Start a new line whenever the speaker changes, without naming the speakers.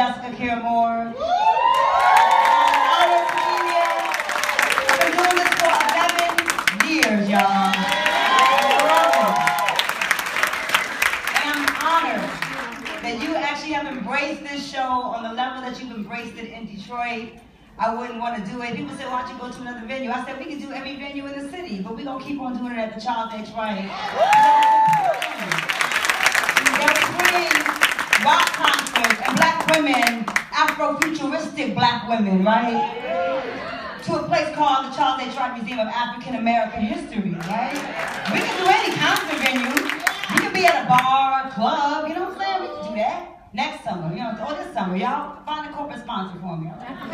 Jessica Care Moore. I've been doing this for 11 years, y'all. And I'm honored that you actually have embraced this show on the level that you've embraced it in Detroit. I wouldn't want to do it. People say, why don't you go to another venue? I said, we can do every venue in the city, but we're going to keep on doing it at the Charles H. Wright. They're free rock concerts and black women, Afro-futuristic black women, right? To a place called the Charles H. Wright Museum of African American History, right? We can do any concert venue. We can be at a bar, a club, you know what I'm saying? We can do that next summer, you know, or this summer. Y'all find a corporate sponsor for me, all right?